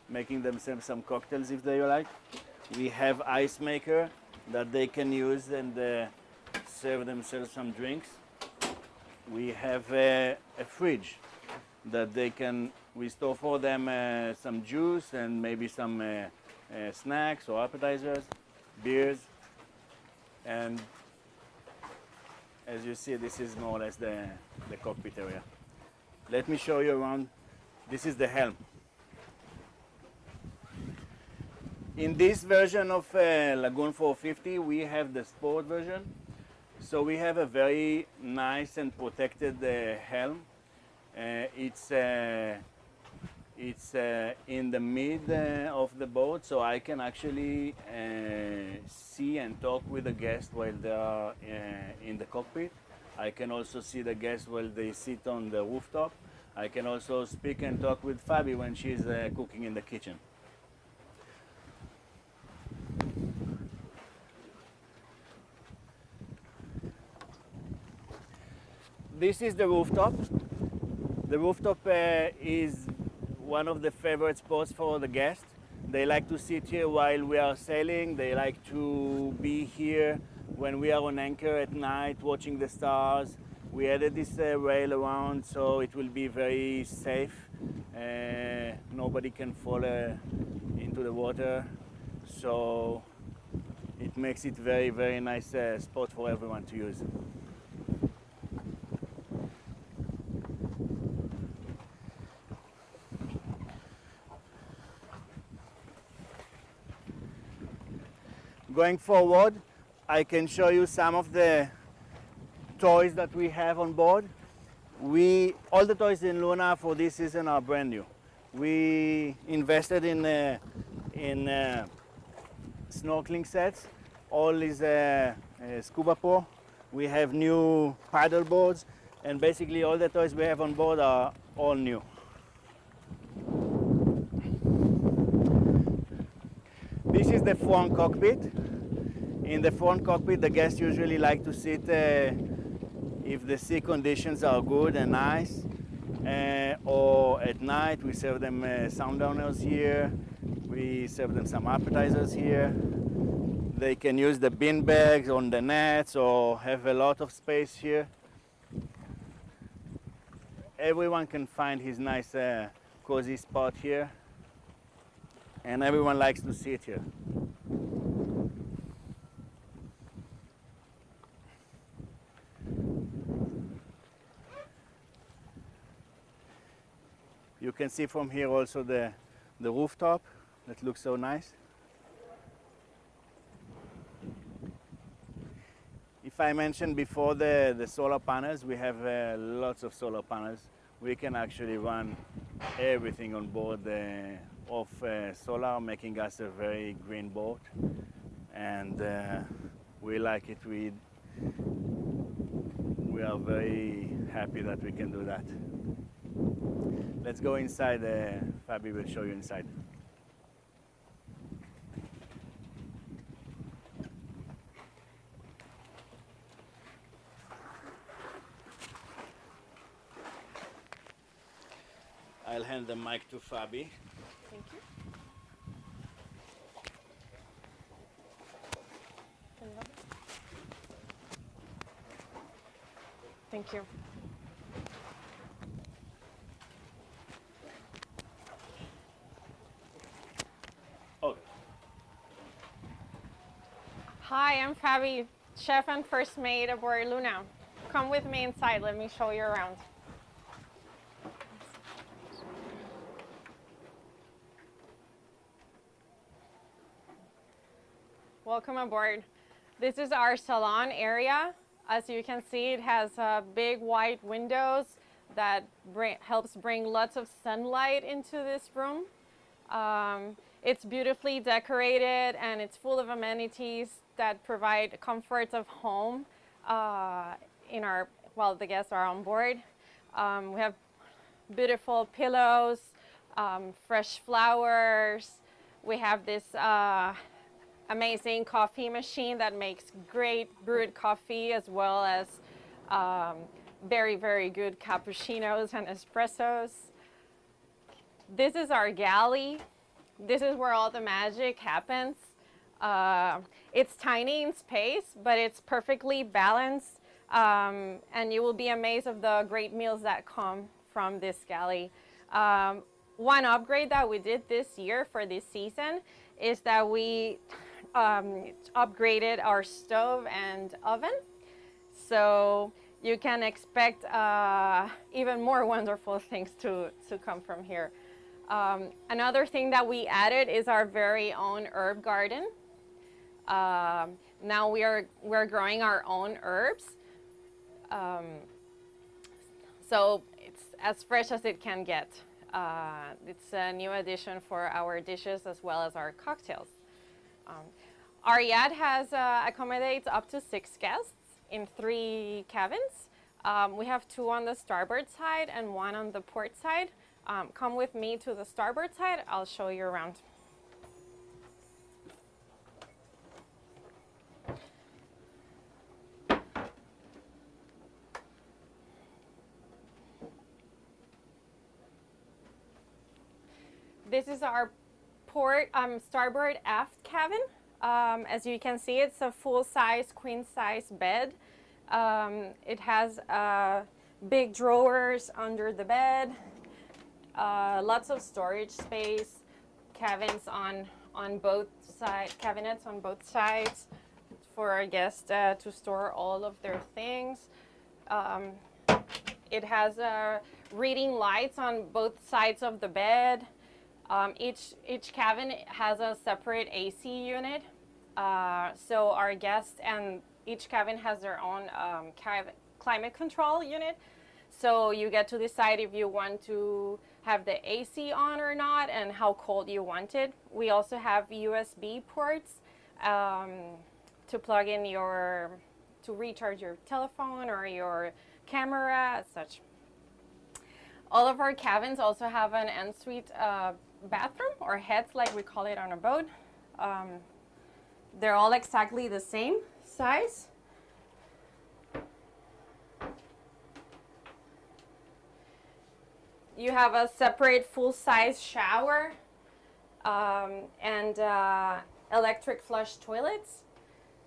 making themselves some cocktails if they like. We have ice maker that they can use and serve themselves some drinks. We have a fridge that we store for them some juice and maybe some snacks or appetizers, beers. And as you see, this is more or less the cockpit area. Let me show you around. This is the helm. In this version of Lagoon 450, we have the sport version. So we have a very nice and protected helm. It's in the mid of the boat, so I can actually see and talk with the guests while they are in the cockpit. I can also see the guests while they sit on the rooftop. I can also speak and talk with Fabi when she's cooking in the kitchen. This is the rooftop. The rooftop is one of the favorite spots for the guests. They like to sit here while we are sailing. They like to be here when we are on anchor at night watching the stars. We added this rail around so it will be very safe. Nobody can fall into the water. So it makes it very, very nice spot for everyone to use. Going forward, I can show you some of the toys that we have on board. All the toys in Luna for this season are brand new. We invested in snorkeling sets. All is Scuba Pro. We have new paddle boards, and basically all the toys we have on board are all new. This is the front cockpit. In the front cockpit, the guests usually like to sit if the sea conditions are good and nice, or at night we serve them sundowners here. We serve them some appetizers here. They can use the bean bags on the nets or have a lot of space here. Everyone can find his nice cozy spot here, and everyone likes to sit here. You can see from here also the rooftop that looks so nice. If I mentioned before the solar panels, we have lots of solar panels. We can actually run everything on board of solar, making us a very green boat. And we like it. We are very happy that we can do that. Let's go inside. Fabi will show you inside. I'll hand the mic to Fabi. Thank you. Thank you. Okay. Hi, I'm Fabi, chef and first mate aboard Luna. Come with me inside. Let me show you around. Welcome aboard. This is our salon area. As you can see, it has big white windows that helps bring lots of sunlight into this room. It's beautifully decorated and it's full of amenities that provide comforts of home while the guests are on board. We have beautiful pillows, fresh flowers. We have this amazing coffee machine that makes great brewed coffee, as well as very, very good cappuccinos and espressos. This is our galley. This is where all the magic happens. It's tiny in space, but it's perfectly balanced, and you will be amazed of the great meals that come from this galley. One upgrade that we did this year for this season is that we upgraded our stove and oven. So you can expect even more wonderful things to come from here. Another thing that we added is our very own herb garden. Now we're growing our own herbs. So it's as fresh as it can get. It's a new addition for our dishes as well as our cocktails. Our yacht has accommodates up to 6 guests in 3 cabins. We have 2 on the starboard side and 1 on the port side. Come with me to the starboard side. I'll show you around. This is our starboard aft cabin. As you can see, it's a full-size, queen-size bed. It has big drawers under the bed, lots of storage space, cabinets on both sides for our guests to store all of their things. It has reading lights on both sides of the bed. Each cabin has a separate AC unit, so our guests and each cabin has their own climate control unit. So you get to decide if you want to have the AC on or not and how cold you want it. We also have USB ports to plug in to recharge your telephone or your camera as such. All of our cabins also have an ensuite bathroom, or heads like we call it on a boat. They're all exactly the same size. You have a separate full-size shower and electric flush toilets,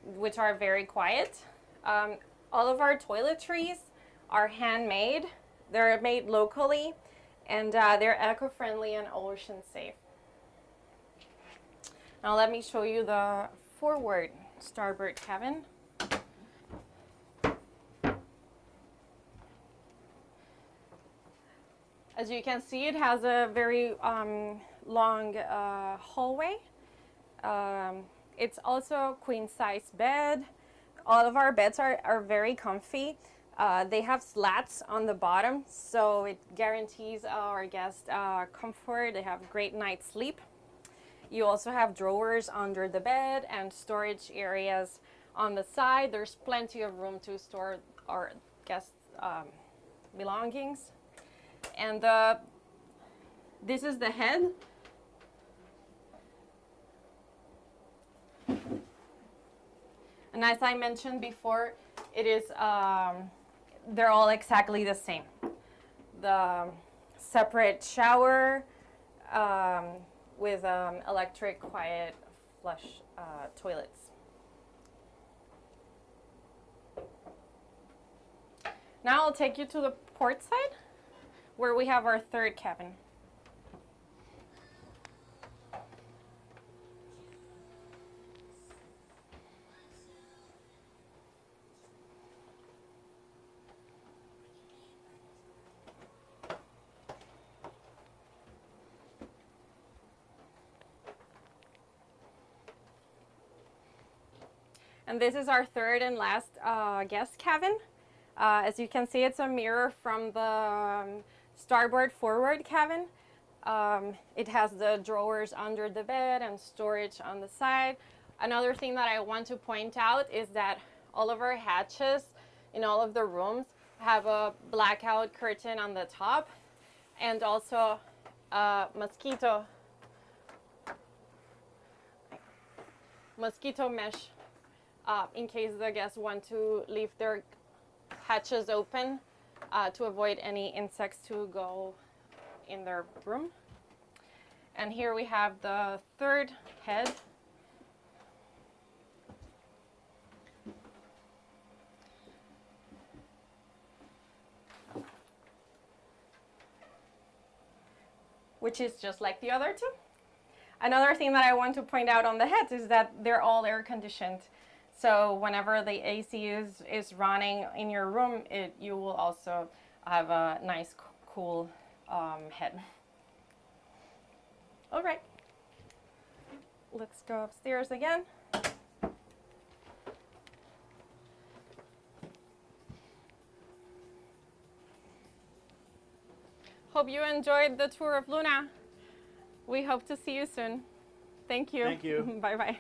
which are very quiet. All of our toiletries are handmade. They're made locally, and they're eco-friendly and ocean safe. Now let me show you the forward starboard cabin. As you can see, it has a very long hallway. It's also a queen-size bed. All of our beds are very comfy. They have slats on the bottom, so it guarantees our guests comfort. They have great night's sleep. You also have drawers under the bed and storage areas on the side. There's plenty of room to store our guests' belongings. And this is the head. And as I mentioned before, it is they're all exactly the same. The separate shower with electric quiet flush toilets. Now I'll take you to the port side, where we have our third cabin. And this is our third and last guest cabin. As you can see, it's a mirror from the starboard forward cabin. It has the drawers under the bed and storage on the side. Another thing that I want to point out is that all of our hatches in all of the rooms have a blackout curtain on the top, and also a mosquito mesh in case the guests want to leave their hatches open to avoid any insects to go in their room. And here we have the third head. Which is just like the other two. Another thing that I want to point out on the heads is that they're all air conditioned. So whenever the AC is running in your room, you will also have a nice cool head. All right, let's go upstairs again. Hope you enjoyed the tour of Luna. We hope to see you soon. Thank you. Thank you. Bye-bye.